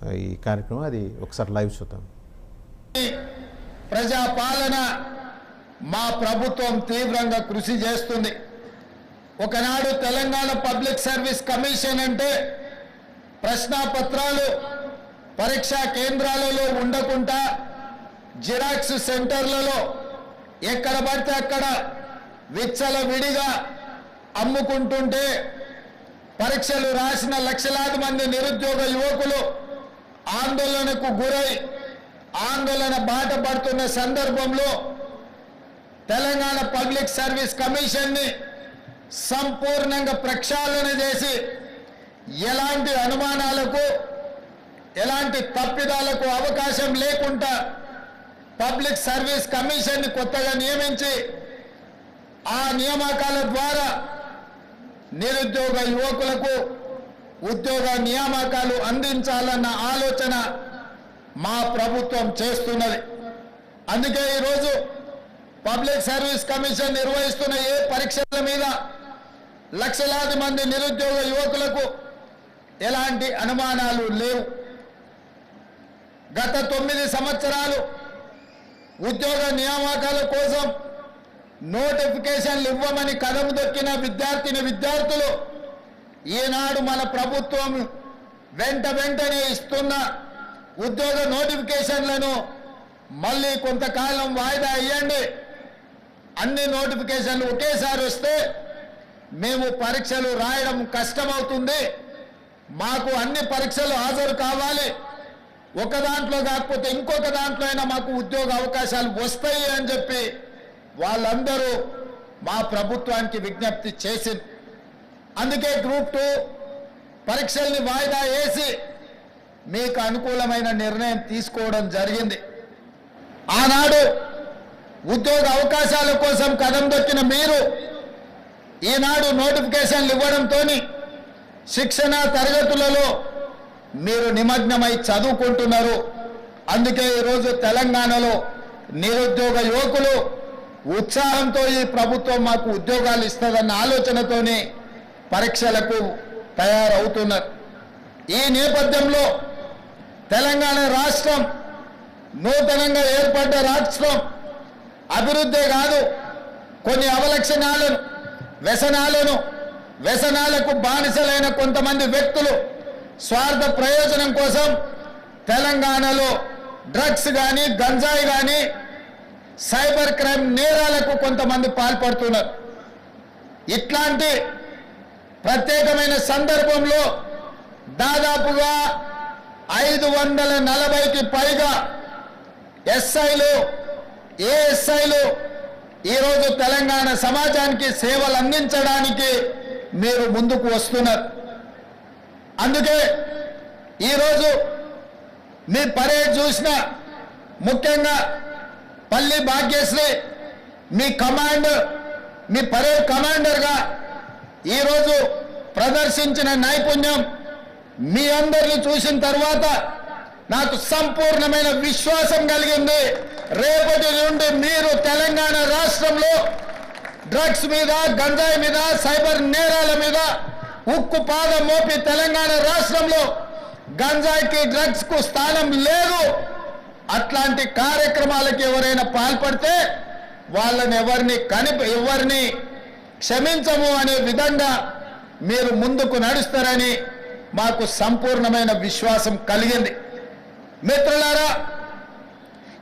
ఈ కార్యక్రమం అది ఒకసారి లైవ్ చూద్దాం. ప్రజాపాలన మా ప్రభుత్వం తీవ్రంగా కృషి చేస్తుంది. ఒకనాడు తెలంగాణ పబ్లిక్ సర్వీస్ కమిషన్ అంటే ప్రశ్నాపత్రాలు పరీక్షా కేంద్రాలలో ఉండకుండా జిరాక్స్ సెంటర్లలో ఎక్కడ పడితే అక్కడ విచ్చలవిడిగా అమ్ముకుంటుంటే పరీక్షలు రాసిన లక్షలాది మంది నిరుద్యోగ యువకులు ఆందోళనకు గురై ఆందోళన బాట పడుతున్న సందర్భంలో తెలంగాణ పబ్లిక్ సర్వీస్ కమిషన్ని సంపూర్ణంగా ప్రక్షాళన చేసి ఎలాంటి అనుమానాలకు ఎలాంటి తప్పిదాలకు అవకాశం లేకుండా పబ్లిక్ సర్వీస్ కమిషన్ని కొత్తగా నియమించి ఆ నియామకాల ద్వారా నిరుద్యోగ యువకులకు ఉద్యోగ నియామకాలు అందించాలన్న ఆలోచన మా ప్రభుత్వం చేస్తున్నది. అందుకే ఈరోజు పబ్లిక్ సర్వీస్ కమిషన్ నిర్వహిస్తున్న ఏ పరీక్షల మీద లక్షలాది మంది నిరుద్యోగ యువకులకు ఎలాంటి అనుమానాలు లేవు. గత 9 సంవత్సరాలు ఉద్యోగ నియామకాల కోసం నోటిఫికేషన్లు ఇవ్వమని కదము దొక్కిన విద్యార్థులు ఈనాడు మన ప్రభుత్వం వెంటనే ఇస్తున్న ఉద్యోగ నోటిఫికేషన్లను మళ్ళీ కొంతకాలం వాయిదా ఇవ్వండి, అన్ని నోటిఫికేషన్లు ఒకేసారి వస్తే మేము పరీక్షలు రాయడం కష్టమవుతుంది, మాకు అన్ని పరీక్షలు హాజరు కావాలి, ఒక దాంట్లో కాకపోతే ఇంకొక దాంట్లో అయినా మాకు ఉద్యోగ అవకాశాలు వస్తాయి అని చెప్పి వాళ్ళందరూ మా ప్రభుత్వానికి విజ్ఞప్తి చేసింది. అందుకే గ్రూప్ 2 పరీక్షల్ని వాయిదా వేసి మీకు అనుకూలమైన నిర్ణయం తీసుకోవడం జరిగింది. ఆనాడు ఉద్యోగ అవకాశాల కోసం కదం దొక్కిన మీరు ఈనాడు నోటిఫికేషన్లు ఇవ్వడంతో శిక్షణ తరగతులలో మీరు నిమగ్నమై చదువుకుంటున్నారు. అందుకే ఈరోజు తెలంగాణలో నిరుద్యోగ యువకులు ఉత్సాహంతో ఈ ప్రభుత్వం మాకు ఉద్యోగాలు ఇస్తుందన్న ఆలోచనతోనే పరీక్షలకు తయారవుతున్నారు. ఈ నేపథ్యంలో తెలంగాణ రాష్ట్రం నూతనంగా ఏర్పడ్డ రాష్ట్రం అభివృద్ధే కాదు, కొన్ని అవలక్షణాలను వ్యసనాలకు బానిసలైన కొంతమంది వ్యక్తులు స్వార్థ ప్రయోజనం కోసం తెలంగాణలో డ్రగ్స్ కానీ గంజాయి కానీ సైబర్ క్రైమ్ నేరాలకు కొంతమంది పాల్పడుతున్నారు. ఇట్లాంటి ప్రత్యేకమైన సందర్భంలో దాదాపుగా 540కి పైగా ఎస్ఐలు ఏఎస్ఐలు ఈరోజు తెలంగాణ సమాజానికి సేవలు అందించడానికి మీరు ముందుకు వస్తున్నారు. అందుకే ఈరోజు మీ పరేడ్ చూసిన ముఖ్యంగా పల్లి భాగ్యశ్రీ మీ పరేడ్ కమాండర్గా ఈరోజు ప్రదర్శించిన నైపుణ్యం మీ అందరిని చూసిన తర్వాత నాకు సంపూర్ణమైన విశ్వాసం కలిగింది. రేపటి నుండి మీరు తెలంగాణ రాష్ట్రంలో డ్రగ్స్ మీద గంజాయి మీద సైబర్ నేరాల మీద ఉక్కు పాదం మోపి తెలంగాణ రాష్ట్రంలో గంజాయికి డ్రగ్స్ కు స్థానం లేదు, అట్లాంటి కార్యక్రమాలకు ఎవరైనా పాల్పడితే వాళ్ళని ఎవరిని క్షమించము అనే విధంగా మీరు ముందుకు నడుస్తారని మాకు సంపూర్ణమైన విశ్వాసం కలిగింది. మిత్రులారా,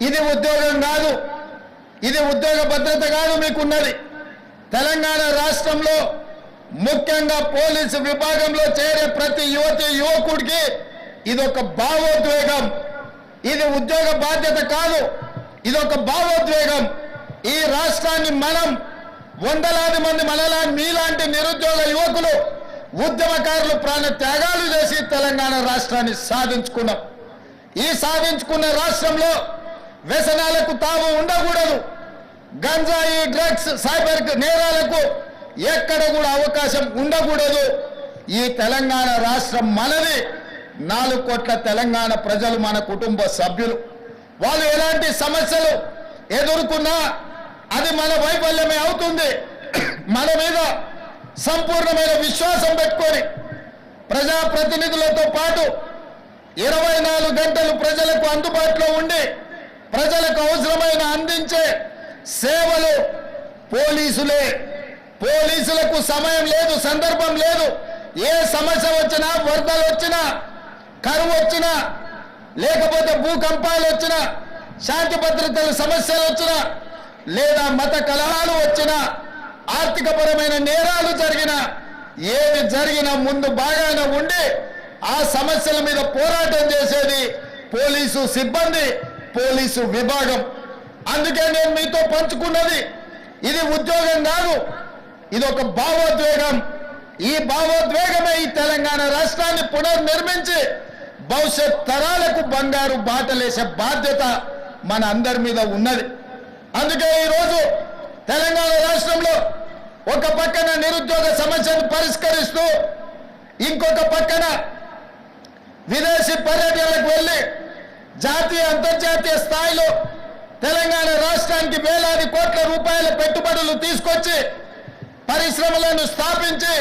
ఇది ఉద్యోగం కాదు, ఇది ఉద్యోగ భద్రత కాదు మీకున్నది. తెలంగాణ రాష్ట్రంలో ముఖ్యంగా పోలీసు విభాగంలో చేరే ప్రతి యువకుడికి ఇదొక భావోద్వేగం. ఇది ఉద్యోగ బాధ్యత కాదు, ఇదొక భావోద్వేగం. ఈ రాష్ట్రాన్ని మనం వందలాది మంది మీలాంటి నిరుద్యోగ యువకులు ఉద్యమకారులు ప్రాణ త్యాగాలు చేసి తెలంగాణ రాష్ట్రాన్ని సాధించుకున్నాం. ఈ సాధించుకున్న రాష్ట్రంలో వ్యసనాలకు తావు ఉండకూడదు, గంజాయి డ్రగ్స్ సైబర్ నేరాలకు ఎక్కడ కూడా అవకాశం ఉండకూడదు. ఈ తెలంగాణ రాష్ట్రం మనది, 4 కోట్ల తెలంగాణ ప్రజలు మన కుటుంబ సభ్యులు. వాళ్ళు ఎలాంటి సమస్యలు ఎదుర్కొన్నా అది మన వైఫల్యమే అవుతుంది. మన మీద సంపూర్ణమైన విశ్వాసం పెట్టుకొని ప్రజాప్రతినిధులతో పాటు 24 గంటలు ప్రజలకు అందుబాటులో ఉండి ప్రజలకు అవసరమైన అందించే సేవలు పోలీసులే. పోలీసులకు సమయం లేదు, సందర్భం లేదు. ఏ సమస్య వచ్చినా, వరదలు వచ్చినా, కరువు వచ్చినా, లేకపోతే భూకంపాలు వచ్చినా, శాంతి భద్రతల సమస్యలు వచ్చినా, లేదా మత కలహాలు వచ్చినా, ఆర్థికపరమైన నేరాలు జరిగినా, ఏది జరిగినా ముందు బాగానే ఉండి ఆ సమస్యల మీద పోరాటం చేసేది పోలీసు సిబ్బంది, పోలీసు విభాగం. అందుకే నేను మీతో పంచుకున్నది ఇది ఉద్యోగం కాదు, ఇది ఒక భావోద్వేగం. ఈ భావోద్వేగమే ఈ తెలంగాణ రాష్ట్రాన్ని పునర్నిర్మించి భవిష్యత్ తరాలకు బంగారు బాటలేసే బాధ్యత మన అందరి మీద ఉన్నది. అందుకే ఈరోజు తెలంగాణ రాష్ట్రంలో ఒక పక్కన నిరుద్యోగ సమస్యను పరిష్కరిస్తూ ఇంకొక పక్కన విదేశీ పర్యటనలకు వెళ్ళి జాతీయ అంతర్జాతీయ స్థాయిలో తెలంగాణ రాష్ట్రానికి వేలాది కోట్ల రూపాయల పెట్టుబడులు తీసుకొచ్చి పరిశ్రమలను స్థాపించి